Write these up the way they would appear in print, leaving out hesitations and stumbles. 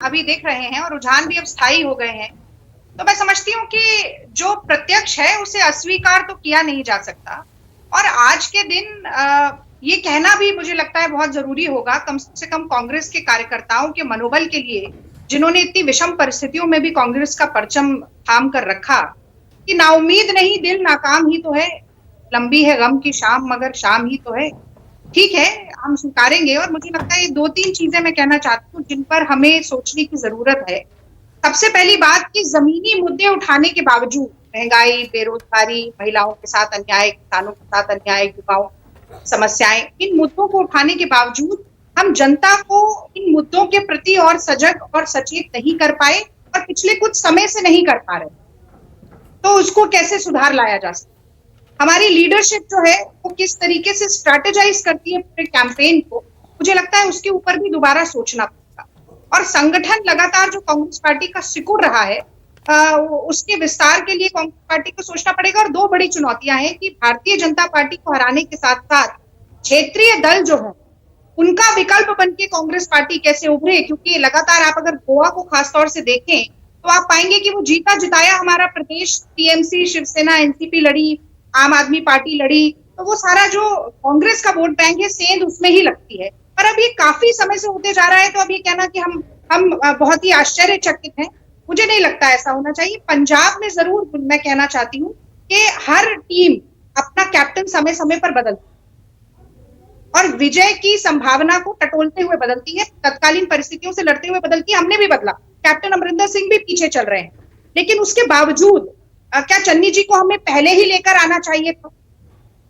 अभी दिख रहे हैं और रुझान भी अब स्थायी हो गए हैं, तो मैं समझती हूँ कि जो प्रत्यक्ष है उसे अस्वीकार तो किया नहीं जा सकता। और आज के दिन ये कहना भी मुझे लगता है बहुत जरूरी होगा, कम से कम कांग्रेस के कार्यकर्ताओं के मनोबल के लिए, जिन्होंने इतनी विषम परिस्थितियों में भी कांग्रेस का परचम थाम कर रखा, कि नाउमीद नहीं दिल नाकाम ही तो है, लंबी है गम की शाम मगर शाम ही तो है। ठीक है, हम स्वीकारेंगे। और मुझे लगता है ये दो तीन चीजें मैं कहना चाहती हूँ जिन पर हमें सोचने की जरूरत है। सबसे पहली बात कि जमीनी मुद्दे उठाने के बावजूद, महंगाई, बेरोजगारी, महिलाओं के साथ अन्याय, किसानों के साथ अन्याय, युवाओं समस्याएं, इन मुद्दों को उठाने के बावजूद हम जनता को इन मुद्दों के प्रति और सजग और सचेत नहीं कर पाए, और पिछले कुछ समय से नहीं कर पा रहे। तो उसको कैसे सुधार लाया जा सकता, हमारी लीडरशिप जो है वो किस तरीके से स्ट्रैटेजाइज करती है पूरे कैंपेन को, मुझे लगता है उसके ऊपर भी दोबारा सोचना पड़ेगा। और संगठन लगातार जो कांग्रेस पार्टी का सिकुड़ रहा है, उसके विस्तार के लिए कांग्रेस पार्टी को सोचना पड़ेगा। और दो बड़ी चुनौतियां हैं कि भारतीय जनता पार्टी को हराने के साथ साथ क्षेत्रीय दल जो है उनका विकल्प बन के कांग्रेस पार्टी कैसे उभरे, क्योंकि लगातार आप अगर गोवा को खासतौर से देखें तो आप पाएंगे कि वो जीता जिताया हमारा प्रदेश, टीएमसी, शिवसेना, एनसीपी लड़ी, आम आदमी पार्टी लड़ी, तो वो सारा जो कांग्रेस का वोट बैंक है सेंध उसमें ही लगती है। पर अब ये काफी समय से होते जा रहा है, तो अब ये कहना कि हम बहुत ही आश्चर्यचकित हैं, मुझे नहीं लगता ऐसा होना चाहिए। पंजाब में जरूर मैं कहना चाहती हूँ कि हर टीम अपना कैप्टन समय समय पर बदलती है और विजय की संभावना को टटोलते हुए बदलती है, तत्कालीन परिस्थितियों से लड़ते हुए बदलती है। हमने भी बदला, कैप्टन अमरिंदर सिंह भी पीछे चल रहे हैं, लेकिन उसके बावजूद क्या चन्नी जी को हमें पहले ही लेकर आना चाहिए था?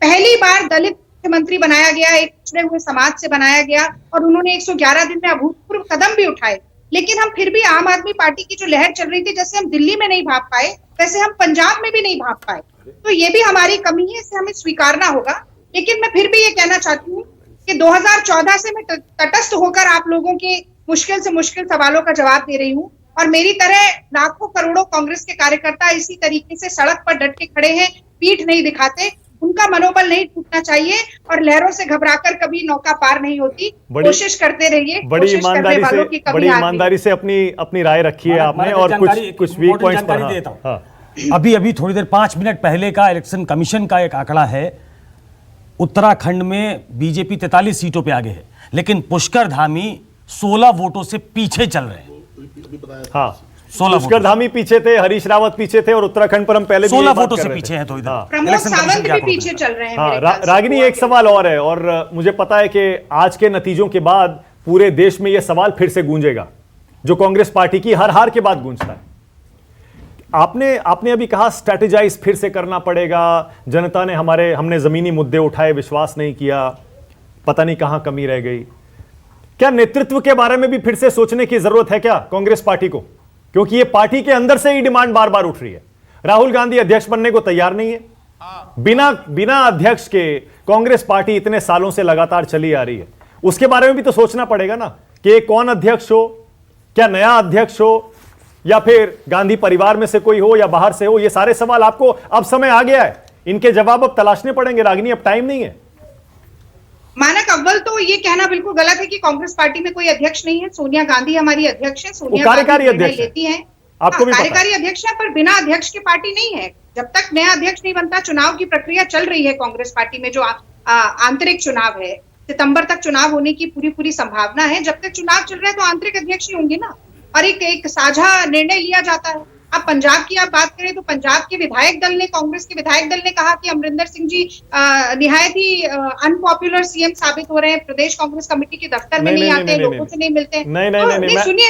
पहली बार दलित मुख्यमंत्री बनाया गया, एक पिछड़े हुए समाज से बनाया गया, और उन्होंने 111 दिन में अभूतपूर्व कदम भी उठाए, लेकिन हम फिर भी आम आदमी पार्टी की जो लहर चल रही थी, जैसे हम दिल्ली में नहीं भाग पाए वैसे हम पंजाब में भी नहीं भाग पाए। तो ये भी हमारी कमी है, इसे हमें स्वीकारना होगा। लेकिन मैं फिर भी ये कहना चाहती हूँ कि 2014 से मैं तटस्थ होकर आप लोगों के मुश्किल से मुश्किल सवालों का जवाब दे रही हूँ, और मेरी तरह लाखों करोड़ों कांग्रेस के कार्यकर्ता इसी तरीके से सड़क पर डट के खड़े हैं, पीठ नहीं दिखाते। उनका मनोबल नहीं टूटना चाहिए, और लहरों से घबराकर कभी नौका पार नहीं होती। कोशिश करते रहिए, बड़ी ईमानदारी से अपनी राय रखी है आपने, और कुछ वीक पॉइंट्स पर देता हूं। अभी थोड़ी देर 5 मिनट पहले का इलेक्शन कमीशन का एक आंकड़ा है, उत्तराखंड में बीजेपी 43 सीटों पे आगे है, लेकिन पुष्कर धामी 16 वोटों से पीछे चल रहे हैं। हाँ, पुष्कर धामी पीछे थे, हरीश रावत पीछे थे, और उत्तराखंड पर हम पहले 16 वोटों से पीछे हैं। तो इधर प्रमोद सावंत भी पीछे चल रहे हैं। हाँ, रागिनी, एक सवाल और है, और मुझे पता है कि आज के नतीजों के बाद पूरे देश में यह सवाल फिर से गूंजेगा, जो कांग्रेस पार्टी की हर हार के बाद गूंजता है। आपने अभी कहा स्ट्रेटेजाइज फिर से करना पड़ेगा, जनता ने हमने जमीनी मुद्दे उठाए, विश्वास नहीं किया, पता नहीं कहां कमी रह गई। क्या नेतृत्व के बारे में भी फिर से सोचने की जरूरत है क्या कांग्रेस पार्टी को? क्योंकि ये पार्टी के अंदर से ही डिमांड बार बार उठ रही है। राहुल गांधी अध्यक्ष बनने को तैयार नहीं है। बिना अध्यक्ष के कांग्रेस पार्टी इतने सालों से लगातार चली आ रही है, उसके बारे में भी तो सोचना पड़ेगा ना कि कौन अध्यक्ष हो, क्या नया अध्यक्ष हो, या फिर गांधी परिवार में से कोई हो या बाहर से हो। ये सारे सवाल आपको अब समय आ गया है, इनके जवाब अब तलाशने पड़ेंगे रागिनी, अब टाइम नहीं है। मानक अव्वल तो ये कहना बिल्कुल गलत है कि कांग्रेस पार्टी में कोई अध्यक्ष नहीं है। सोनिया गांधी हमारी अध्यक्ष है, सोनिया कार्यकारी अध्यक्ष लेती हैं, आपको भी कार्यकारी अध्यक्ष है, पर बिना अध्यक्ष की पार्टी नहीं है। जब तक नया अध्यक्ष नहीं बनता, चुनाव की प्रक्रिया चल रही है कांग्रेस पार्टी में, जो आंतरिक चुनाव है, सितंबर तक चुनाव होने की पूरी संभावना है। जब तक चुनाव चल रहा है तो आंतरिक अध्यक्ष ही होंगे ना, और एक साझा निर्णय लिया जाता है। अब पंजाब की आप बात करें तो पंजाब के विधायक दल ने, कांग्रेस के विधायक दल ने कहा कि अमरिंदर सिंह जी निहायत ही अनपॉपुलर सीएम साबित हो रहे हैं, प्रदेश कांग्रेस कमेटी के दफ्तर में नहीं आते, लोगों से नहीं मिलते।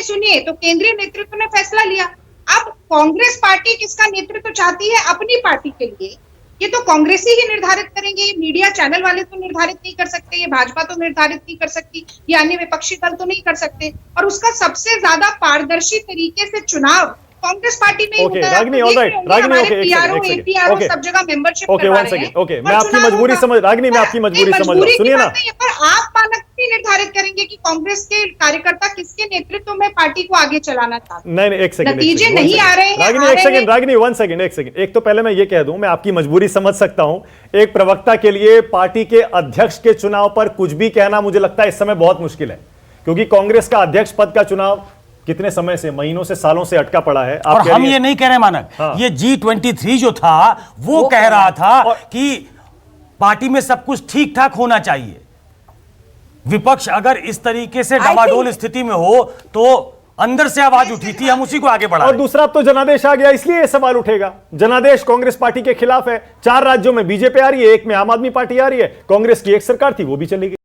सुनिए, तो केंद्रीय नेतृत्व ने फैसला लिया। अब कांग्रेस पार्टी किसका नेतृत्व चाहती है अपनी पार्टी के लिए, ये तो कांग्रेस ही निर्धारित करेंगे। ये मीडिया चैनल वाले तो निर्धारित नहीं कर सकते, ये भाजपा तो निर्धारित नहीं कर सकती, ये अन्य विपक्षी दल तो नहीं कर सकते। और उसका सबसे ज्यादा पारदर्शी तरीके से चुनाव कांग्रेस पार्टी में सब जगह मेंबरशिप मैं आपकी मजबूरी समझ रागिनी, मैं आपकी मजबूरी समझ रहा हूं। सुनिए ना, पर आप मानक भी निर्धारित करेंगे कि कांग्रेस के कार्यकर्ता किसके नेतृत्व में पार्टी को आगे चलाना चाहते हैं। नहीं, एक सेकंड, नतीजे नहीं आ रहे हैं। Ragini, one second. एक तो पहले मैं ये कह दूं, मैं आपकी मजबूरी समझ सकता हूं। एक प्रवक्ता के लिए पार्टी के अध्यक्ष के चुनाव पर कुछ भी कहना मुझे लगता है इस समय बहुत मुश्किल है, क्योंकि कांग्रेस का अध्यक्ष पद का चुनाव कितने समय से, महीनों से, सालों से अटका पड़ा है। आप और कह हम रही ये हैं- नहीं कह रहे मानक, हाँ। ये G23 जो था वो कह रहा था कि पार्टी में सब कुछ ठीक ठाक होना चाहिए। विपक्ष अगर इस तरीके से डामाडोल स्थिति में हो तो अंदर से आवाज उठी थी, हम उसी को आगे बढ़ा और रहे हैं। दूसरा, अब तो जनादेश आ गया, इसलिए यह सवाल उठेगा। जनादेश कांग्रेस पार्टी के खिलाफ है। 4 राज्यों में बीजेपी आ रही है, एक में आम आदमी पार्टी आ रही है। कांग्रेस की एक सरकार थी, वो भी चली गई।